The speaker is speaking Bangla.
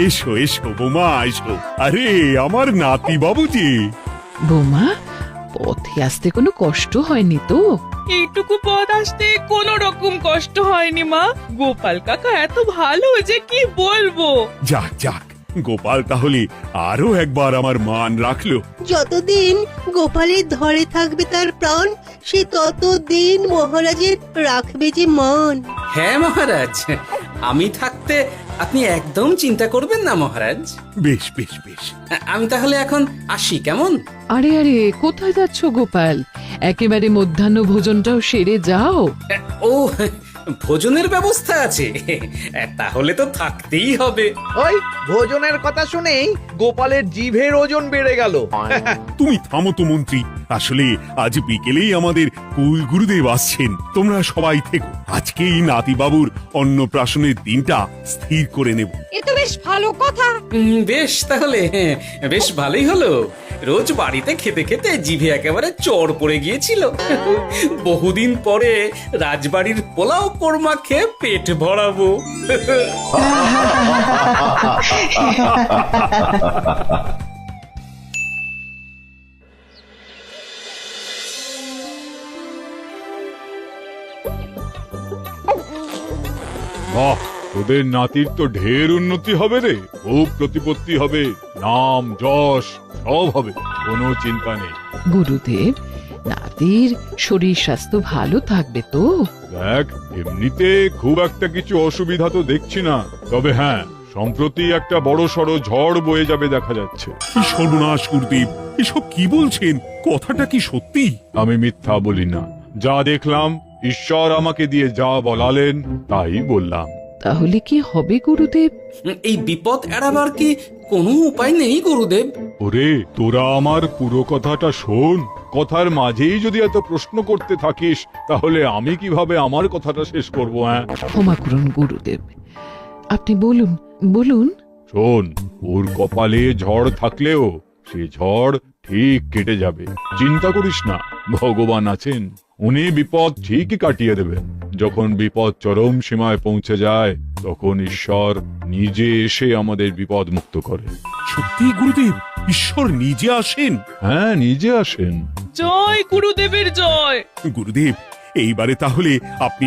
এসো এসো বৌমা এসো। আরে আমার নাতি বাবু যে। বৌমা, পথে আসতে কোনো কষ্ট হয়নি তো? এইটুকু পথ আসতে কোনো রকম কষ্ট হয়নি মা। গোপাল কাকা এত ভালো যে কি বলবো। যাক যাক, গোপাল তাহলে আরো একবার আমার মান রাখলো। যতদিন গোপালের ধরে থাকবে তার প্রাণ, সে ততদিন মহারাজের রাখবে যে মান। হ্যাঁ মহারাজ, আমি থাকতে আপনি একদম চিন্তা করবেন না মহারাজ। বেশ বেশ বেশ। আমি তাহলে এখন আসি, কেমন? আরে আরে, কোথায় যাচ্ছ গোপাল? একেবারে মধ্যাহ্ন ভোজনটাও সেরে যাও। ও, ভোজনের ব্যবস্থা আছে, তাহলে তো থাকতেই হবে। ওই ভোজনের কথা শুনেই গোপালের জিভের ওজন বেড়ে গেল। তুমি থামো তো মন্ত্রী, আসলে আজ বিকেলেই আমাদের কুল গুরুদেব আসছেন। তোমরা সবাই থেকো, আজকেই নাতিবাবুর অন্নপ্রাশনের দিনটা স্থির করে নেব। এ তো বেশ ভালো কথা। বেশ তাহলে, বেশ ভালোই হলো। রোজ বাড়িতে খেতে খেতে জিভে একেবারে চড় পড়ে গিয়েছিল। বহুদিন পরে রাজবাড়ির পোলাও কোরমা খেয়ে পেট ভরাবো। বাহ, তোদের নাতির তো ঢের উন্নতি হবে রে, খুব প্রতিপত্তি হবে, নাম যশ সব হবে, কোনো চিন্তা নেই। গুরুদেব, নাতির শরীর স্বাস্থ্য ভালো থাকবে তো? দেখ, এমনিতে খুব একটা কিছু অসুবিধা তো দেখছি না, তবে হ্যাঁ, সম্প্রতি একটা বড় সড়ো ঝড় বয়ে যাবে দেখা যাচ্ছে। কি সর্বনাশ গুরুদেব, এসব কি বলছেন? কথাটা কি সত্যি? আমি মিথ্যা বলি না, যা দেখলাম, ঈশ্বর আমাকে দিয়ে যা বলালেন তাই বললাম। তাহলে কি হবে গুরুদেব? এই বিপদ এড়াবার কি কোনো উপায় নেই গুরুদেব? ওরে, তোরা আমার পুরো কথাটা শোন, কথার মাঝেই যদি এত প্রশ্ন করতে থাকিস তাহলে আমি কিভাবে আমার কথাটা শেষ করব? হ্যাঁ, ক্ষমা করুন গুরুদেব, আপনি বলুন বলুন। শোন, ওর কপালে ঝড় থাকলেও সে ঝড় ঠিক কেটে যাবে, চিন্তা করিস না, ভগবান আছেন, উনি বিপদ ঠিকই কাটিয়ে দেবেন। যখন বিপদ চরম সীমায় পৌঁছে যায় তখন ঈশ্বর নিজে এসে আমাদের বিপদ মুক্ত করে। সত্যি গুরুদেব, ঈশ্বর নিজে আসেন? হ্যাঁ, নিজে আসেন। জয় গুরুদেবের জয়। গুরুদেব, এইবারে তাহলে আপনি